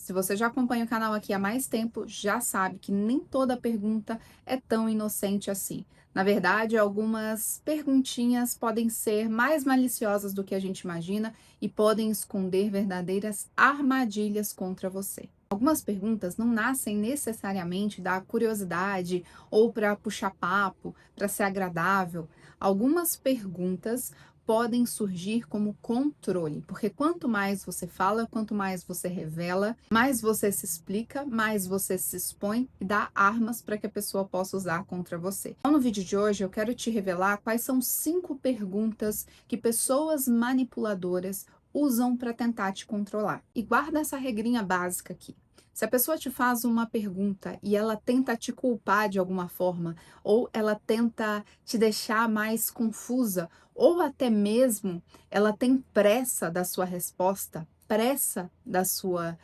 Se você já acompanha o canal aqui há mais tempo, já sabe que nem toda pergunta é tão inocente assim. Na verdade, algumas perguntinhas podem ser mais maliciosas do que a gente imagina e podem esconder verdadeiras armadilhas contra você. Algumas perguntas não nascem necessariamente da curiosidade ou para puxar papo, para ser agradável. Algumas perguntas podem surgir como controle, porque quanto mais você fala, quanto mais você revela, mais você se explica, mais você se expõe e dá armas para que a pessoa possa usar contra você. Então, no vídeo de hoje, eu quero te revelar quais são 5 perguntas que pessoas manipuladoras usam para tentar te controlar. E guarda essa regrinha básica aqui. Se a pessoa te faz uma pergunta e ela tenta te culpar de alguma forma, ou ela tenta te deixar mais confusa, ou até mesmo ela tem pressa da sua resposta, pressa da sua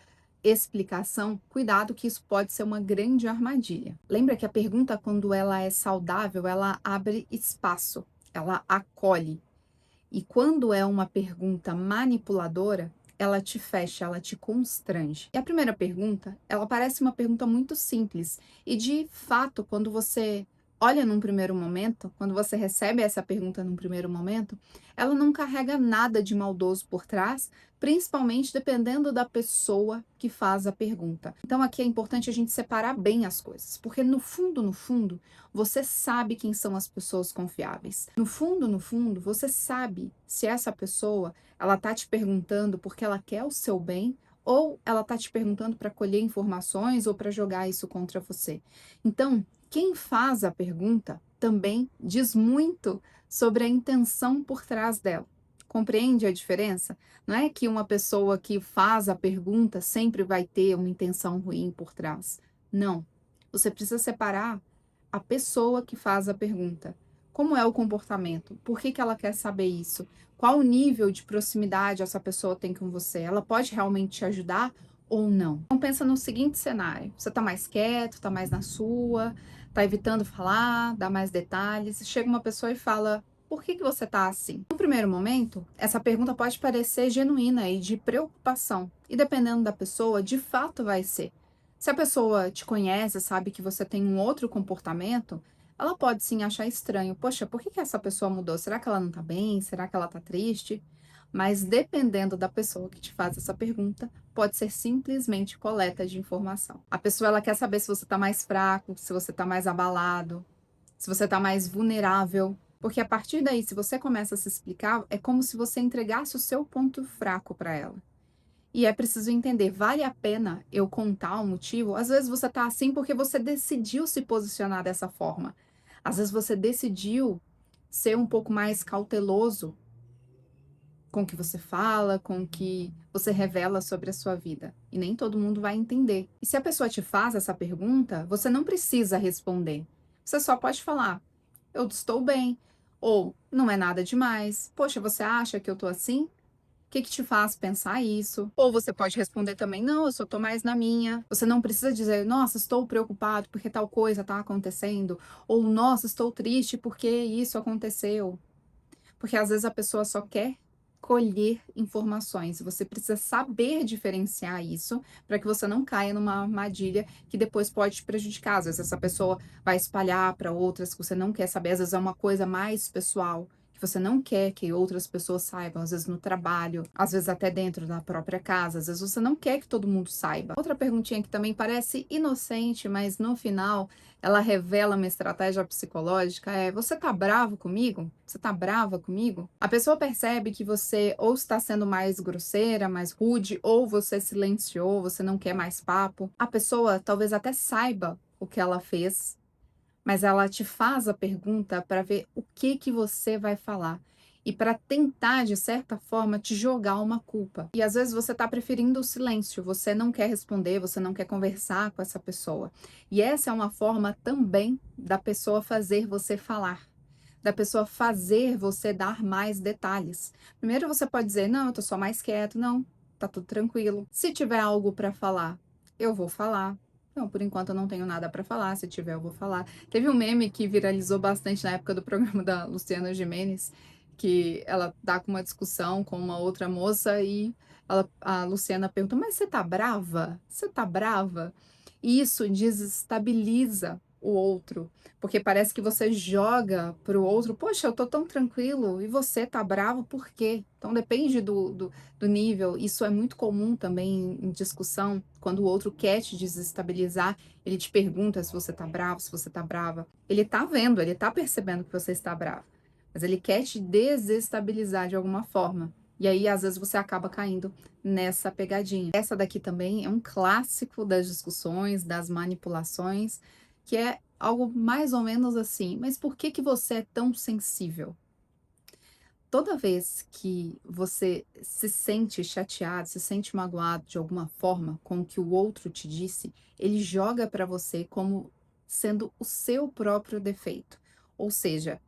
explicação, cuidado que isso pode ser uma grande armadilha. Lembra que a pergunta, quando ela é saudável, ela abre espaço, ela acolhe. E quando é uma pergunta manipuladora, ela te fecha, ela te constrange. E a primeira pergunta, ela parece uma pergunta muito simples. E de fato, quando você olha num primeiro momento, quando você recebe essa pergunta num primeiro momento, ela não carrega nada de maldoso por trás, principalmente dependendo da pessoa que faz a pergunta. Então aqui é importante a gente separar bem as coisas, porque no fundo, você sabe quem são as pessoas confiáveis. No fundo, você sabe se essa pessoa, ela tá te perguntando porque ela quer o seu bem ou ela tá te perguntando para colher informações ou para jogar isso contra você. Então, quem faz a pergunta também diz muito sobre a intenção por trás dela. Compreende a diferença? Não é que uma pessoa que faz a pergunta sempre vai ter uma intenção ruim por trás. Não. Você precisa separar a pessoa que faz a pergunta. Como é o comportamento? Por que que ela quer saber isso? Qual o nível de proximidade essa pessoa tem com você? Ela pode realmente te ajudar ou não? Então pensa no seguinte cenário: você está mais quieto, está mais na sua, está evitando falar, dar mais detalhes. Chega uma pessoa e fala: por que que você está assim? No primeiro momento, essa pergunta pode parecer genuína e de preocupação, e dependendo da pessoa, de fato vai ser. Se a pessoa te conhece, sabe que você tem um outro comportamento, ela pode sim achar estranho. Poxa, por que que essa pessoa mudou? Será que ela não tá bem? Será que ela tá triste? Mas dependendo da pessoa que te faz essa pergunta, pode ser simplesmente coleta de informação. A pessoa ela quer saber se você tá mais fraco, se você tá mais abalado, se você tá mais vulnerável. Porque a partir daí, se você começa a se explicar, é como se você entregasse o seu ponto fraco para ela. E é preciso entender, vale a pena eu contar o motivo? Às vezes você tá assim porque você decidiu se posicionar dessa forma. Às vezes você decidiu ser um pouco mais cauteloso com o que você fala, com o que você revela sobre a sua vida. E nem todo mundo vai entender. E se a pessoa te faz essa pergunta, você não precisa responder. Você só pode falar: eu estou bem. Ou não é nada demais. Poxa, você acha que eu tô assim? O que que te faz pensar isso? Ou você pode responder também: não, eu só tô mais na minha. Você não precisa dizer: nossa, estou preocupado porque tal coisa tá acontecendo. Ou nossa, estou triste porque isso aconteceu. Porque às vezes a pessoa só quer colher informações. Você precisa saber diferenciar isso para que você não caia numa armadilha que depois pode te prejudicar. Às vezes essa pessoa vai espalhar para outras que você não quer saber, às vezes é uma coisa mais pessoal que você não quer que outras pessoas saibam, às vezes no trabalho, às vezes até dentro da própria casa, às vezes você não quer que todo mundo saiba. Outra perguntinha que também parece inocente, mas no final ela revela uma estratégia psicológica é: você tá bravo comigo? Você tá brava comigo? A pessoa percebe que você ou está sendo mais grosseira, mais rude, ou você silenciou, você não quer mais papo. A pessoa talvez até saiba o que ela fez, mas ela te faz a pergunta para ver o que que você vai falar e para tentar, de certa forma, te jogar uma culpa. E às vezes você está preferindo o silêncio, você não quer responder, você não quer conversar com essa pessoa. E essa é uma forma também da pessoa fazer você falar, da pessoa fazer você dar mais detalhes. Primeiro você pode dizer: não, eu tô só mais quieto, não, tá tudo tranquilo. Se tiver algo para falar, eu vou falar. Não, por enquanto eu não tenho nada para falar, se tiver eu vou falar. Teve um meme que viralizou bastante na época do programa da Luciana Gimenez, que ela tá com uma discussão com uma outra moça e a Luciana pergunta: "Mas você tá brava? Você tá brava?". E isso desestabiliza o outro, porque parece que você joga para o outro: "Poxa, eu tô tão tranquilo e você tá bravo por quê?". Então depende do nível. Isso é muito comum também em discussão, quando o outro quer te desestabilizar, ele te pergunta se você tá bravo, se você tá brava. Ele tá vendo, ele tá percebendo que você está bravo, mas ele quer te desestabilizar de alguma forma. E aí, às vezes, você acaba caindo nessa pegadinha. Essa daqui também é um clássico das discussões, das manipulações, que é algo mais ou menos assim: "Mas por que que você é tão sensível?". Toda vez que você se sente chateado, se sente magoado de alguma forma com o que o outro te disse, ele joga para você como sendo o seu próprio defeito. Ou seja,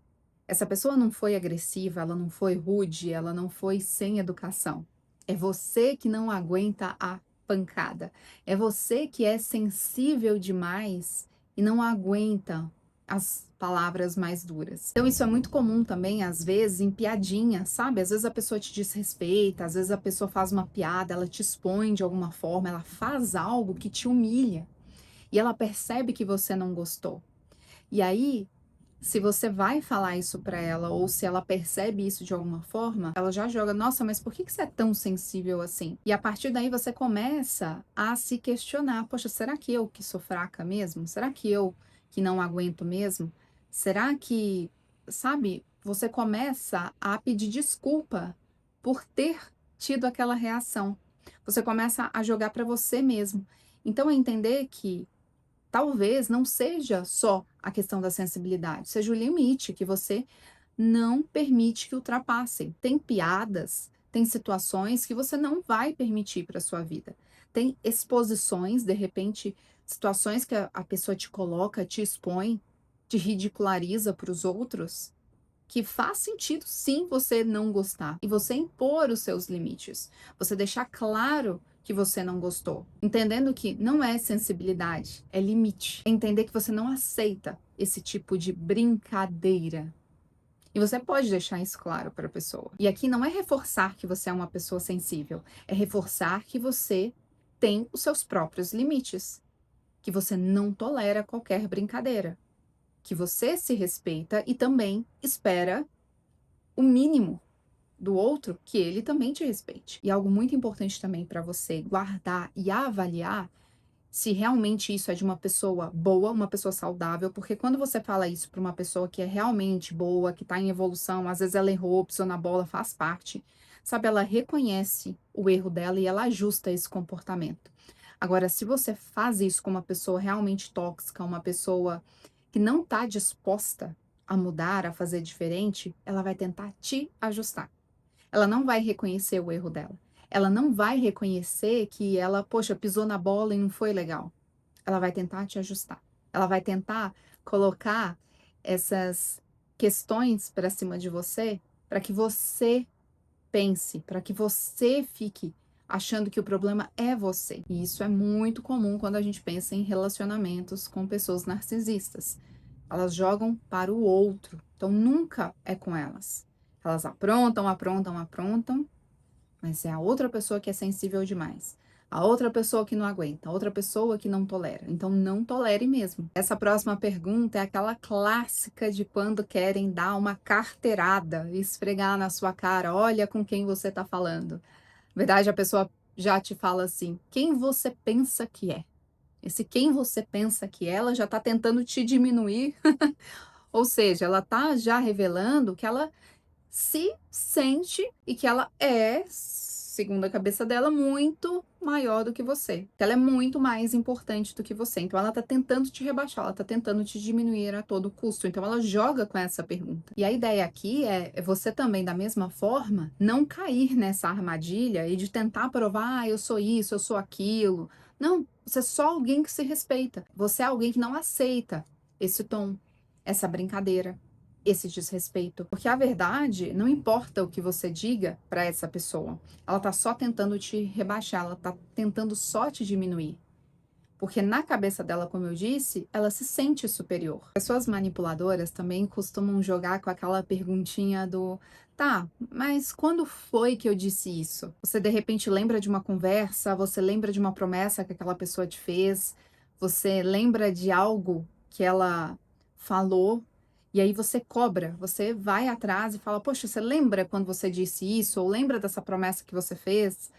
essa pessoa não foi agressiva, ela não foi rude, ela não foi sem educação. É você que não aguenta a pancada. É você que é sensível demais e não aguenta as palavras mais duras. Então, isso é muito comum também, às vezes, em piadinha, sabe? Às vezes a pessoa te desrespeita, às vezes a pessoa faz uma piada, ela te expõe de alguma forma, ela faz algo que te humilha e ela percebe que você não gostou. E aí, se você vai falar isso pra ela ou se ela percebe isso de alguma forma, ela já joga: "Nossa, mas por que que você é tão sensível assim?". E a partir daí você começa a se questionar: "Poxa, será que eu que sou fraca mesmo? Será que eu que não aguento mesmo? Será que", sabe, você começa a pedir desculpa por ter tido aquela reação. Você começa a jogar pra você mesmo. Então é entender que talvez não seja só a questão da sensibilidade, seja o limite que você não permite que ultrapassem. Tem piadas, tem situações que você não vai permitir para sua vida. Tem exposições, de repente, situações que a pessoa te coloca, te expõe, te ridiculariza para os outros, que faz sentido sim você não gostar e você impor os seus limites. Você deixar claro que você não gostou, entendendo que não é sensibilidade, é limite. É entender que você não aceita esse tipo de brincadeira. E você pode deixar isso claro para a pessoa. E aqui não é reforçar que você é uma pessoa sensível, é reforçar que você tem os seus próprios limites, que você não tolera qualquer brincadeira, que você se respeita e também espera o mínimo do outro, que ele também te respeite. E algo muito importante também para você guardar e avaliar se realmente isso é de uma pessoa boa, uma pessoa saudável, porque quando você fala isso para uma pessoa que é realmente boa, que está em evolução, às vezes ela errou, pisou na bola, faz parte, sabe? Ela reconhece o erro dela e ela ajusta esse comportamento. Agora, se você faz isso com uma pessoa realmente tóxica, uma pessoa que não está disposta a mudar, a fazer diferente, ela vai tentar te ajustar. Ela não vai reconhecer o erro dela. Ela não vai reconhecer que ela, poxa, pisou na bola e não foi legal. Ela vai tentar te ajustar. Ela vai tentar colocar essas questões para cima de você, para que você pense, para que você fique achando que o problema é você. E isso é muito comum quando a gente pensa em relacionamentos com pessoas narcisistas. Elas jogam para o outro, então nunca é com elas. Elas aprontam, aprontam, aprontam, mas é a outra pessoa que é sensível demais. A outra pessoa que não aguenta, a outra pessoa que não tolera. Então não tolere mesmo. Essa próxima pergunta é aquela clássica de quando querem dar uma carteirada, esfregar na sua cara, olha com quem você está falando. Na verdade, a pessoa já te fala assim: quem você pensa que é? Esse quem você pensa que é, ela já está tentando te diminuir. Ou seja, ela está já revelando que ela se sente e que ela é, segundo a cabeça dela, muito maior do que você. Que ela é muito mais importante do que você. Então ela tá tentando te rebaixar, ela tá tentando te diminuir a todo custo. Então ela joga com essa pergunta. E a ideia aqui é você também, da mesma forma, não cair nessa armadilha e de tentar provar, eu sou isso, eu sou aquilo. Não, você é só alguém que se respeita. Você é alguém que não aceita esse tom, essa brincadeira, esse desrespeito. Porque a verdade, não importa o que você diga para essa pessoa, ela tá só tentando te rebaixar, ela tá tentando só te diminuir. Porque na cabeça dela, como eu disse, ela se sente superior. Pessoas manipuladoras também costumam jogar com aquela perguntinha do: tá, mas quando foi que eu disse isso? Você de repente lembra de uma conversa, você lembra de uma promessa que aquela pessoa te fez, você lembra de algo que ela falou, e aí você cobra, você vai atrás e fala: poxa, você lembra quando você disse isso? Ou lembra dessa promessa que você fez?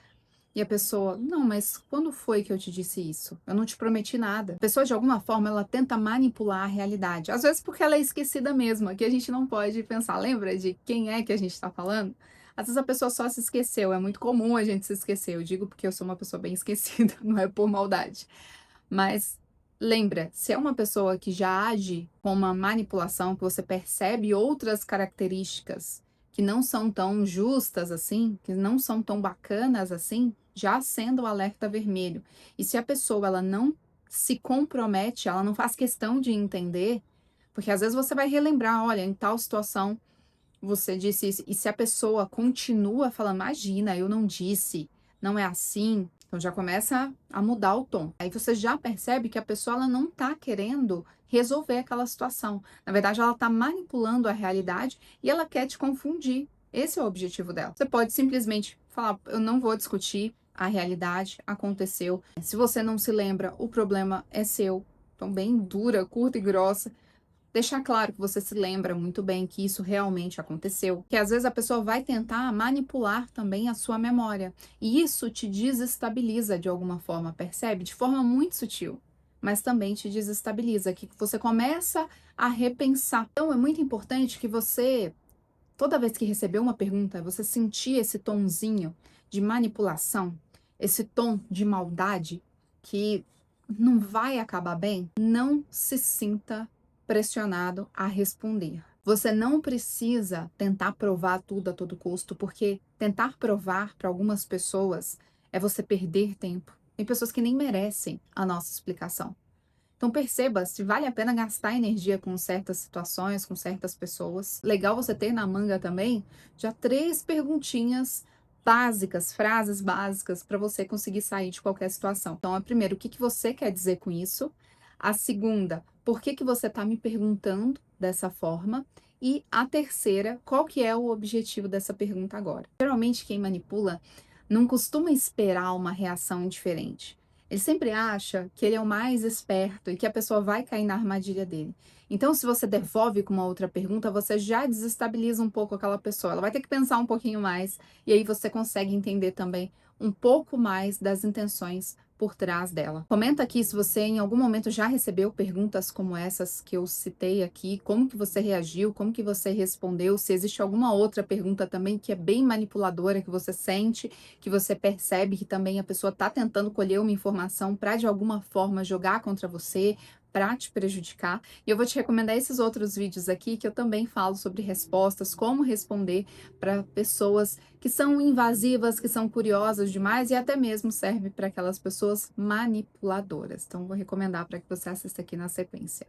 E a pessoa: "Não, mas quando foi que eu te disse isso? Eu não te prometi nada". A pessoa, de alguma forma, ela tenta manipular a realidade. Às vezes porque ela é esquecida mesmo, aqui a gente não pode pensar. Lembra de quem é que a gente está falando? Às vezes a pessoa só se esqueceu, é muito comum a gente se esquecer. Eu digo porque eu sou uma pessoa bem esquecida, não é por maldade. Mas lembra, se é uma pessoa que já age com uma manipulação, que você percebe outras características que não são tão justas assim, que não são tão bacanas assim, já acenda o alerta vermelho. E se a pessoa ela não se compromete, ela não faz questão de entender, porque às vezes você vai relembrar, olha, em tal situação você disse isso, e se a pessoa continua falando: "Imagina, eu não disse, não é assim", então já começa a mudar o tom. Aí você já percebe que a pessoa ela não tá querendo resolver aquela situação. Na verdade, ela tá manipulando a realidade e ela quer te confundir. Esse é o objetivo dela. Você pode simplesmente falar: "Eu não vou discutir, a realidade aconteceu. Se você não se lembra, o problema é seu". Então bem dura, curta e grossa. Deixar claro que você se lembra muito bem que isso realmente aconteceu, que às vezes a pessoa vai tentar manipular também a sua memória, e isso te desestabiliza de alguma forma, percebe? De forma muito sutil, mas também te desestabiliza, que você começa a repensar. Então é muito importante que você, toda vez que receber uma pergunta, você sentir esse tonzinho de manipulação, esse tom de maldade que não vai acabar bem, não se sinta pressionado a responder. Você não precisa tentar provar tudo a todo custo, porque tentar provar para algumas pessoas é você perder tempo. Tem pessoas que nem merecem a nossa explicação. Então perceba se vale a pena gastar energia com certas situações, com certas pessoas. Legal você ter na manga também já 3 perguntinhas básicas, frases básicas para você conseguir sair de qualquer situação. Então, a primeira, o que que você quer dizer com isso? A segunda, por que que você está me perguntando dessa forma? E a terceira, qual que é o objetivo dessa pergunta agora? Geralmente quem manipula não costuma esperar uma reação diferente. Ele sempre acha que ele é o mais esperto e que a pessoa vai cair na armadilha dele. Então, se você devolve com uma outra pergunta, você já desestabiliza um pouco aquela pessoa. Ela vai ter que pensar um pouquinho mais e aí você consegue entender também um pouco mais das intenções por trás dela. Comenta aqui se você em algum momento já recebeu perguntas como essas que eu citei aqui, como que você reagiu, como que você respondeu, se existe alguma outra pergunta também que é bem manipuladora, que você sente, que você percebe que também a pessoa está tentando colher uma informação para de alguma forma jogar contra você, para te prejudicar. E eu vou te recomendar esses outros vídeos aqui que eu também falo sobre respostas, como responder para pessoas que são invasivas, que são curiosas demais e até mesmo serve para aquelas pessoas manipuladoras. Então vou recomendar para que você assista aqui na sequência.